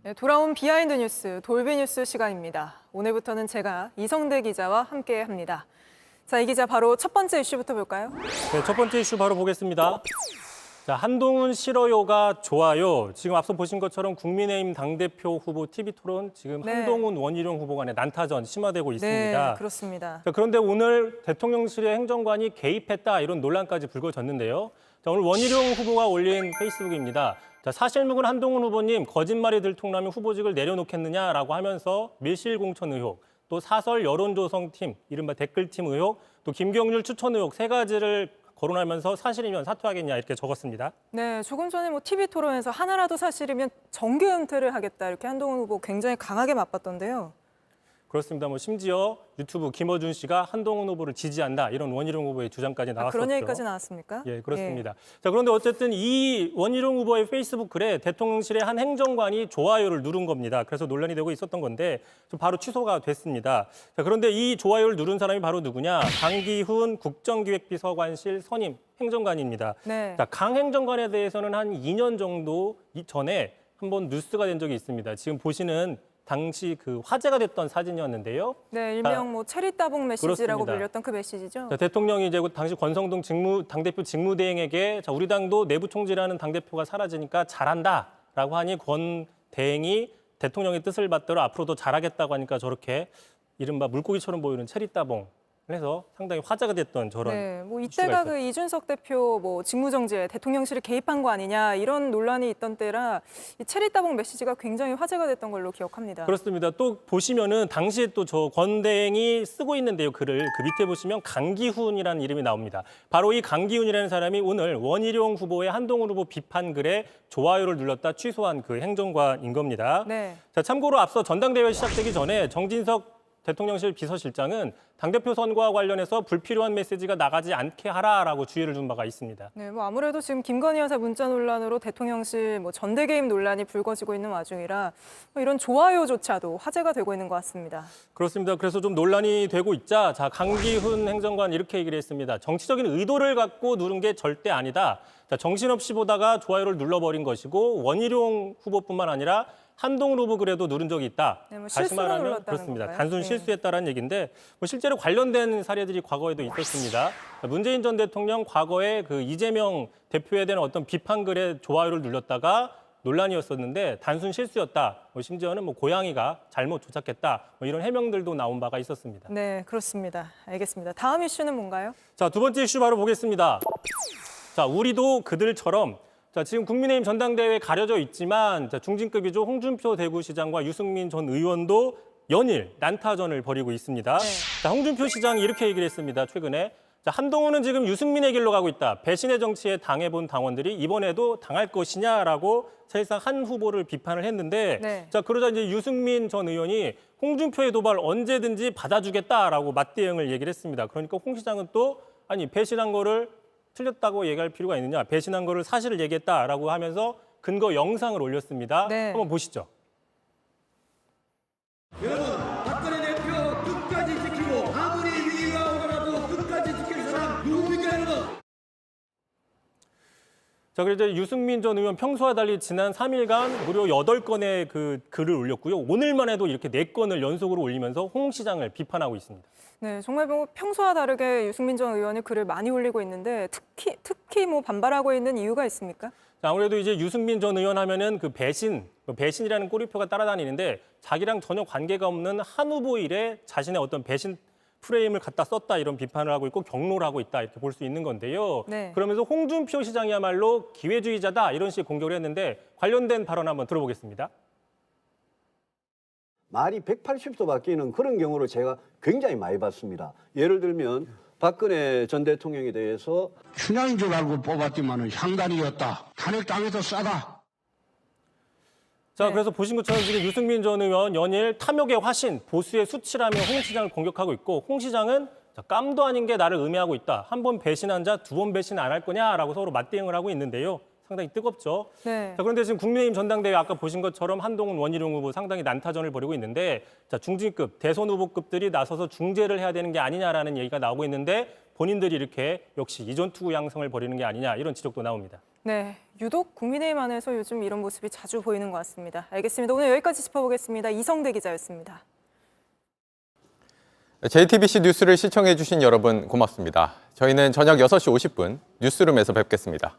네, 돌아온 비하인드 뉴스, 돌비 뉴스 시간입니다. 오늘부터는 제가 이성대 기자와 함께합니다. 자, 이 기자 바로 첫 번째 이슈부터 볼까요? 네, 첫 번째 이슈 바로 보겠습니다. 자, 한동훈 싫어요가 좋아요. 지금 앞서 보신 것처럼 국민의힘 당대표 후보 TV토론 지금 네. 한동훈 원희룡 후보 간의 난타전 심화되고 있습니다. 네, 그렇습니다. 자, 그런데 오늘 대통령실의 행정관이 개입했다 이런 논란까지 불거졌는데요. 자, 오늘 원희룡 후보가 올린 페이스북입니다. 자, 사실무근 한동훈 후보님 거짓말이 들통나면 후보직을 내려놓겠느냐라고 하면서 밀실공천 의혹, 또 사설 여론조성팀, 이른바 댓글팀 의혹, 또 김경률 추천 의혹 세 가지를 거론하면서 사실이면 사퇴하겠냐 이렇게 적었습니다. 네, 조금 전에 TV 토론에서 하나라도 사실이면 정계 은퇴를 하겠다 이렇게 한동훈 후보 굉장히 강하게 맞봤던데요. 그렇습니다. 심지어 유튜브 김어준 씨가 한동훈 후보를 지지한다 이런 원희룡 후보의 주장까지 나왔었죠. 그런 얘기까지 나왔습니까? 예, 그렇습니다. 자, 그런데 어쨌든 이 원희룡 후보의 페이스북 글에 대통령실의 한 행정관이 좋아요를 누른 겁니다. 그래서 논란이 되고 있었던 건데 좀 바로 취소가 됐습니다. 자, 그런데 이 좋아요를 누른 사람이 바로 누구냐? 강기훈 국정기획비서관실 선임 행정관입니다. 네. 자, 강 행정관에 대해서는 한 2년 정도 전에 한번 뉴스가 된 적이 있습니다. 지금 보시는 당시 그 화제가 됐던 사진이었는데요. 네, 일명 체리 따봉 메시지라고 그렇습니다. 불렸던 그 메시지죠. 자, 대통령이 이제 당시 권성동 당대표 직무대행에게 자, 우리 당도 내부 총질하는 당대표가 사라지니까 잘한다라고 하니 권 대행이 대통령의 뜻을 받들어 앞으로도 잘하겠다고 하니까 저렇게 이른바 물고기처럼 보이는 체리 따봉을 해서 상당히 화제가 됐던 저런 네, 이슈가 이때가 있었죠. 그 이준석 대표 직무정지에 대통령실이 개입한 거 아니냐 이런 논란이 있던 때라 이 체리 따봉 메시지가 굉장히 화제가 됐던 걸로 기억합니다. 그렇습니다. 또 보시면은 당시에 또 저 권 대행이 쓰고 있는데요. 글을 그 밑에 보시면 강기훈이라는 이름이 나옵니다. 바로 이 강기훈이라는 사람이 오늘 원희룡 후보의 한동훈 후보 비판 글에 좋아요를 눌렀다 취소한 그 행정관인 겁니다. 네. 자, 참고로 앞서 전당대회 시작되기 전에 정진석 대통령실 비서실장은 당대표 선거와 관련해서 불필요한 메시지가 나가지 않게 하라라고 주의를 준 바가 있습니다. 네, 아무래도 지금 김건희 여사 문자 논란으로 대통령실 전대 개입 논란이 불거지고 있는 와중이라 이런 좋아요조차도 화제가 되고 있는 것 같습니다. 그렇습니다. 그래서 좀 논란이 되고 있자 자, 강기훈 행정관 이렇게 얘기를 했습니다. 정치적인 의도를 갖고 누른 게 절대 아니다. 자, 정신없이 보다가 좋아요를 눌러버린 것이고 원희룡 후보뿐만 아니라 한동훈 후보 글에도 누른 적이 있다. 네, 다시 실수로 말하면 눌렀다는 그렇습니다. 건가요? 단순 네. 실수했다라는 얘기인데 실제로 관련된 사례들이 과거에도 있었습니다. 문재인 전 대통령 과거에 그 이재명 대표에 대한 어떤 비판 글에 좋아요를 눌렀다가 논란이었었는데 단순 실수였다. 심지어는 고양이가 잘못 조작했다. 이런 해명들도 나온 바가 있었습니다. 네, 그렇습니다. 알겠습니다. 다음 이슈는 뭔가요? 자, 두 번째 이슈 바로 보겠습니다. 자, 우리도 그들처럼 자, 지금 국민의힘 전당대회에 가려져 있지만 자, 중진급이죠. 홍준표 대구시장과 유승민 전 의원도 연일 난타전을 벌이고 있습니다. 네. 자, 홍준표 시장이 이렇게 얘기를 했습니다. 최근에 자, 한동훈은 지금 유승민의 길로 가고 있다. 배신의 정치에 당해본 당원들이 이번에도 당할 것이냐라고 사실상 한 후보를 비판을 했는데 네. 자, 그러자 이제 유승민 전 의원이 홍준표의 도발 언제든지 받아주겠다라고 맞대응을 얘기를 했습니다. 그러니까 홍 시장은 또 아니 배신한 거를 틀렸다고 얘기할 필요가 있느냐. 배신한 거를 사실을 얘기했다라고 하면서 근거 영상을 올렸습니다. 네. 한번 보시죠. 여러분, 박근혜 대표 끝까지 지키고 아무리 위기가 오더라도 끝까지 지킬 사람 누굽니까, 여러분? 자, 그래서 유승민 전 의원 평소와 달리 지난 3일간 무려 8건의 그 글을 올렸고요. 오늘만 해도 이렇게 4건을 연속으로 올리면서 홍 시장을 비판하고 있습니다. 네, 정말 평소와 다르게 유승민 전 의원이 글을 많이 올리고 있는데 특히 반발하고 있는 이유가 있습니까? 자, 아무래도 이제 유승민 전 의원 하면은 그 배신이라는 꼬리표가 따라다니는데 자기랑 전혀 관계가 없는 한 후보 일에 자신의 어떤 배신 프레임을 갖다 썼다 이런 비판을 하고 있고 경로를 하고 있다 이렇게 볼 수 있는 건데요. 네. 그러면서 홍준표 시장이야말로 기회주의자다 이런 식의 공격을 했는데 관련된 발언 한번 들어보겠습니다. 말이 180도 바뀌는 그런 경우를 제가 굉장히 많이 봤습니다. 예를 들면 박근혜 전 대통령에 대해서 춘향인 줄 알고 뽑았지만은 향단이었다. 탄핵당해서 싸다. 자, 네. 그래서 보신 것처럼 지금 유승민 전 의원 연일 탐욕의 화신, 보수의 수치라며 홍 시장을 공격하고 있고 홍 시장은 자, 깜도 아닌 게 나를 음해하고 있다. 한 번 배신한 자 두 번 배신 안 할 거냐라고 서로 맞대응을 하고 있는데요. 상당히 뜨겁죠. 네. 자, 그런데 지금 국민의힘 전당대회 아까 보신 것처럼 한동훈, 원희룡 후보 상당히 난타전을 벌이고 있는데 자, 중진급, 대선 후보급들이 나서서 중재를 해야 되는 게 아니냐라는 얘기가 나오고 있는데 본인들이 이렇게 역시 이전 투구 양성을 벌이는 게 아니냐 이런 지적도 나옵니다. 네, 유독 국민의힘 안에서 요즘 이런 모습이 자주 보이는 것 같습니다. 알겠습니다. 오늘 여기까지 짚어보겠습니다. 이성대 기자였습니다. JTBC 뉴스를 시청해 주신 여러분 고맙습니다. 저희는 저녁 6시 50분 뉴스룸에서 뵙겠습니다.